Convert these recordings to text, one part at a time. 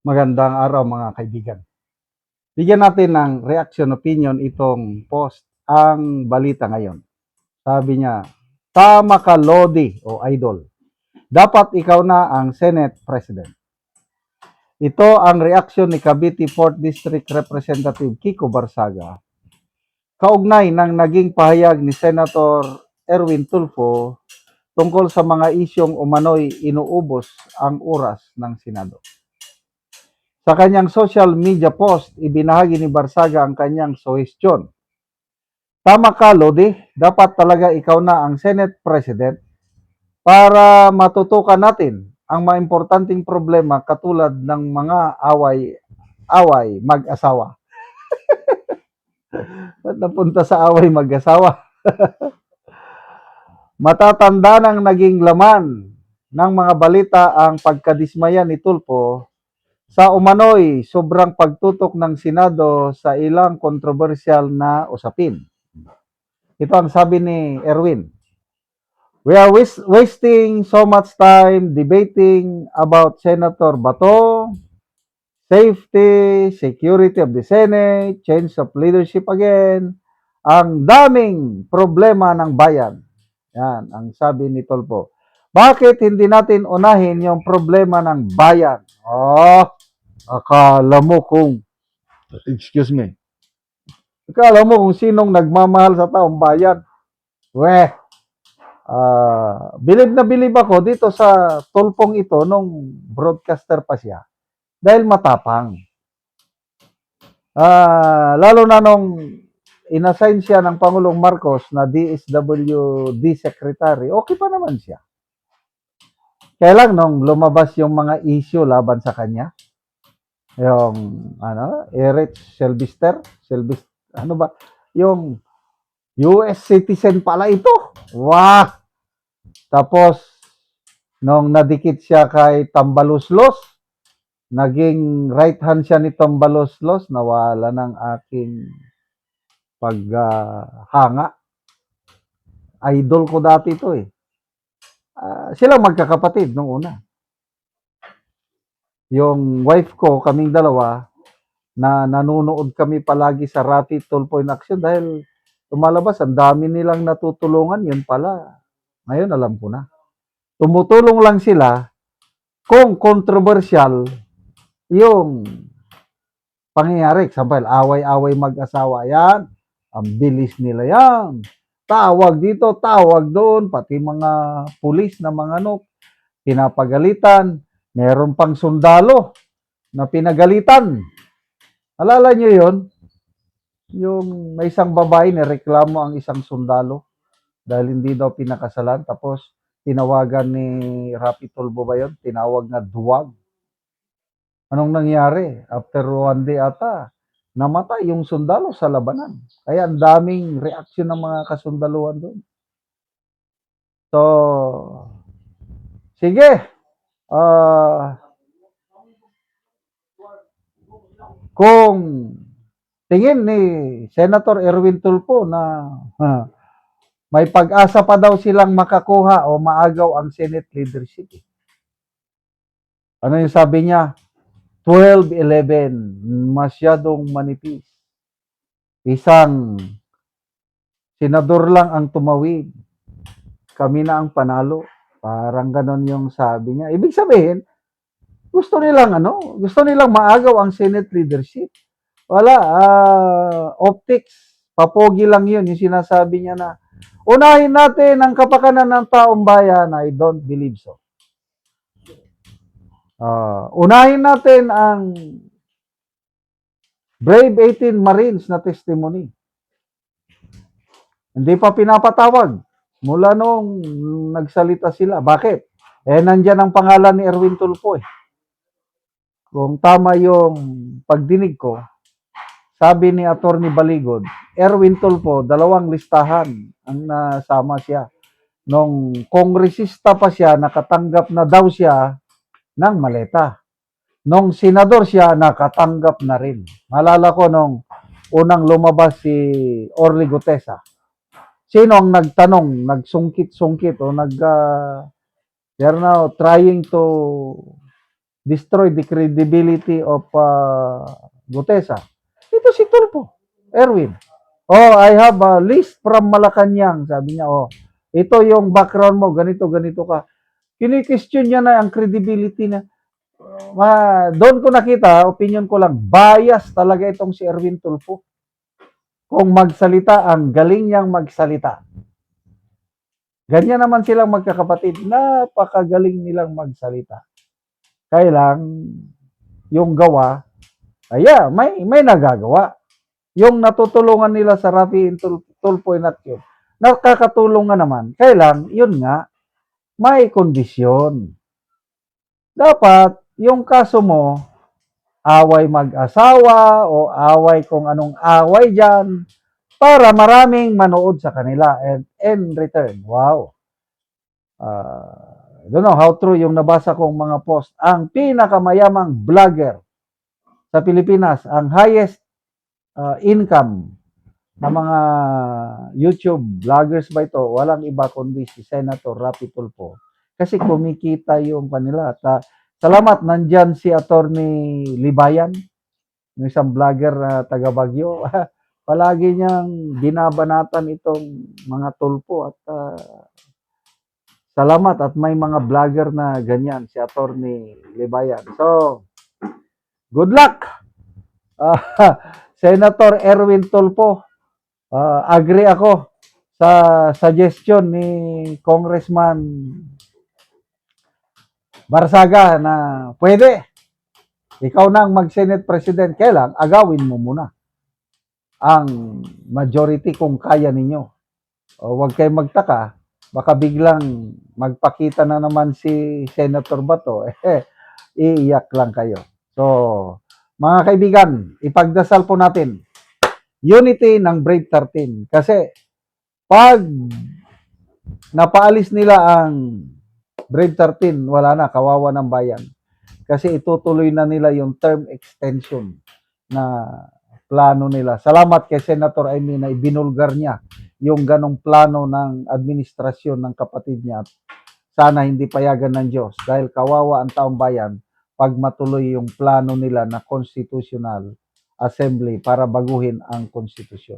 Magandang araw mga kaibigan. Bigyan natin ng reaction opinion itong post, ang balita ngayon. Sabi niya, tama ka Lodi o idol. Dapat ikaw na ang Senate President. Ito ang reaksyon ni Cavite 4th District Representative Kiko Barsaga kaugnay ng naging pahayag ni Senator Erwin Tulfo tungkol sa mga isyong umano'y inuubos ang oras ng Senado. Sa kanyang social media post, ibinahagi ni Barsaga ang kanyang suhestyon. Tama ka, Lodi. Dapat talaga ikaw na ang Senate President para matutukan natin ang mga importanteng problema katulad ng mga away mag-asawa. Ba't napunta sa away mag-asawa? Matatanda ng naging laman ng mga balita ang pagkadismaya ni Tulfo sa umano'y sobrang pagtutok ng Senado sa ilang kontrobersyal na usapin. Ito ang sabi ni Erwin. We are wasting so much time debating about Senator Bato, safety, security of the Senate, change of leadership again. Ang daming problema ng bayan. Yan, ang sabi ni Tulfo. Bakit hindi natin unahin yung problema ng bayan? Akala mo kung, excuse me, akala mo kung sinong nagmamahal sa taong bayan. Bilib na bilib ako dito sa Tulfong ito nung broadcaster pa siya. Dahil matapang. Lalo na nung inassign siya ng Pangulong Marcos na DSWD Secretary, okay pa naman siya. Kaya lang nung lumabas yung mga issue laban sa kanya, yung Erich Sylvester, yung US citizen pala ito. Wow! Tapos nung nadikit siya kay Tambaluslos, naging right hand siya ni Tambaluslos, nawala ng aking paghanga. Idol ko dati ito eh. Silang magkakapatid nung una. Yung wife ko, kaming dalawa, na nanonood kami palagi sa Rapid Tulfo in Action dahil lumalabas, ang dami nilang natutulungan, yun pala. Ngayon, alam ko na. Tumutulong lang sila kung controversial yung pangyayari. Example, away-away mag-asawa yan. Ang bilis nila yan. Tawag dito, tawag doon, pati mga pulis na mga pinapagalitan. Meron pang sundalo na pinagalitan. Alala nyo yun? Yung may isang babae na reklamo ang isang sundalo dahil hindi daw pinakasalan. Tapos tinawagan ni Rapi Tulfo ba yun? Tinawag na duwag. Anong nangyari? After one day ata, namatay yung sundalo sa labanan. Kaya ang daming reaksyon ng mga kasundaluhan doon. So, sige. Kung tingin ni Senator Erwin Tulfo na may pag-asa pa daw silang makakuha o maagaw ang Senate leadership. Ano yung sabi niya? 12-11, masyadong manipis. Isang senador lang ang tumawid. Kami na ang panalo. Parang ganon yung sabi niya. Ibig sabihin, gusto nilang maagaw ang Senate leadership. Wala, optics. Papogi lang yun, yung sinasabi niya na, unahin natin ang kapakanan ng taong bayan. I don't believe so. Unahin natin ang Brave 18 Marines na testimony. Hindi pa pinapatawag mula nung nagsalita sila. Bakit? Nandyan ang pangalan ni Erwin Tulfo eh. Kung tama yung pagdinig ko, sabi ni Atty. Baligod, Erwin Tulfo, 2 listahan ang nasama siya. Nung kongresista pa siya, nakatanggap na daw siya ng maleta. Nung senador siya, nakatanggap na rin. Malala ko nung unang lumabas si Orly Gutesa. Sino ang nagtanong, nagsungkit-sungkit o they're now trying to destroy the credibility of Gutesa. Ito si Tulfo, Erwin. Oh, I have a list from Malacanang. Sabi niya, oh, ito yung background mo, ganito, ganito ka. Kini-question niya na ang credibility na. Doon ko nakita, opinion ko lang, bias talaga itong si Erwin Tulfo. Kung magsalita, ang galing niyang magsalita. Ganyan naman silang magkakapatid, napakagaling nilang magsalita. Kaya lang, yung gawa, may nagagawa. Yung natutulungan nila sa Rafi Tulfo in Action, nakakatulong nga naman. Kaya lang, yun nga, may kondisyon. Dapat, yung kaso mo, away mag-asawa o away kung anong away dyan para maraming manood sa kanila. And in return, wow. I don't know how true yung nabasa kong mga post. Ang pinakamayamang vlogger sa Pilipinas, ang highest income na mga YouTube vloggers ba ito, walang iba kundi si Senator Rafi Tulfo. Kasi kumikita yung kanila. At salamat, nandyan si Attorney Libayan, yung isang vlogger na taga Baguio. Palagi niyang binabanatan itong mga Tulfo at salamat at may mga vlogger na ganyan, si Attorney Libayan. So, good luck! Senator Erwin Tulfo, agree ako sa suggestion ni Congressman Barsaga na pwede. Ikaw na ang mag-Senate President, kailang agawin mo muna ang majority kung kaya ninyo. Huwag kayo magtaka, baka biglang magpakita na naman si Senator Bato, iiyak lang kayo. So, mga kaibigan, ipagdasal po natin unity ng Brave 13. Kasi pag napaalis nila ang Brave 13, wala na, kawawa ng bayan. Kasi itutuloy na nila yung term extension na plano nila. Salamat kay Senator Amy na ibinulgar niya yung ganong plano ng administrasyon ng kapatid niya. Sana hindi payagan ng Diyos dahil kawawa ang taong bayan pag matuloy yung plano nila na constitutional assembly para baguhin ang konstitusyon.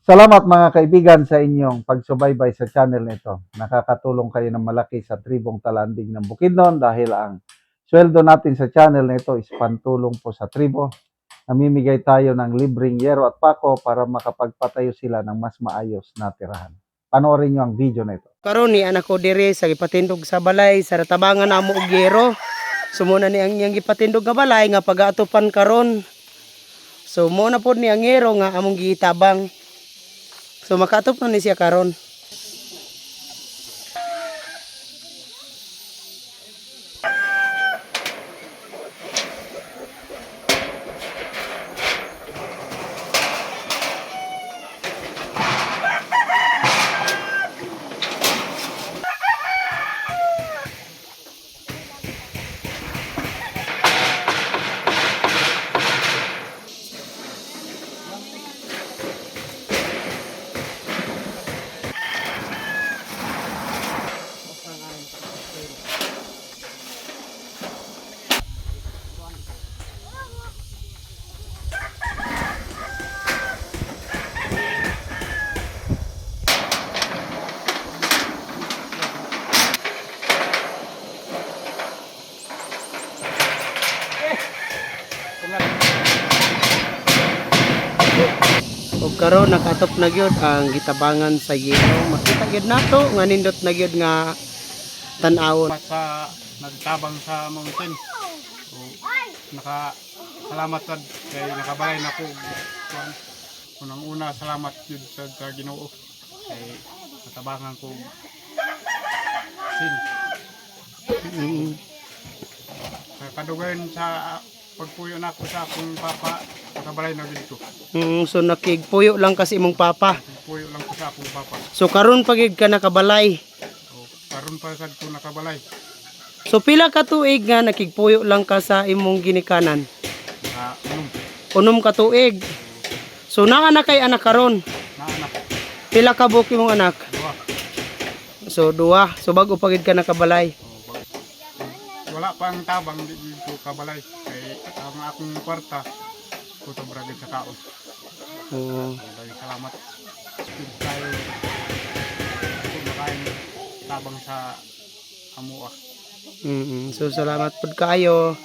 Salamat mga kaibigan sa inyong pagsubaybay sa channel nito. Nakakatulong kayo ng malaki sa tribong Talanding ng Bukidnon dahil ang sweldo natin sa channel nito is pantulong po sa tribo. Namimigay tayo ng libreng yero at pako para makapagpatayo sila ng mas maayos na tirahan. Panoorin nyo ang video na ito. Karon ni anak ko diri sa gipatindog sa balay sa tabangan namo og yero. Sumuna ni ang iyang gipatindog nga balay nga pagaatupan karon. So mo na pod ni ang yero nga among gitabang. So makaatop na ni siya karon. Og karon nakatop na gyud ang gitabangan sa yero. Makita gyud nato nga nindot na gyud nga tan-awon sa nagtabang sa mountain. So, salamat sad kay nakabalay na ko. Unang-una salamat jud sa Ginoo kay natabangan ko sin. Kadugayon sa pagpuyo na ko sa akong papa, nakabalay na gid ko. So nakigpuyo lang kasi imong papa. Puyo lang ko sa akong papa. So karon pagid ka nakabalay. So, karon pa sad ko nakabalay. So pila ka tuig nga nakigpuyo lang ka sa imong ginikanan? Unom ka tuig. So naa na kay anak karon. Na anak. Pila ka buok imong anak? Duwa. So duwa. So bago pagid ka nakabalay. Wala wala pang tabang di ko kabalay kay ang akong kwarta kuto bragid sa kaon. Lagi salamat. Tayo kumakain tabang sa amo. So salamat pud kayo.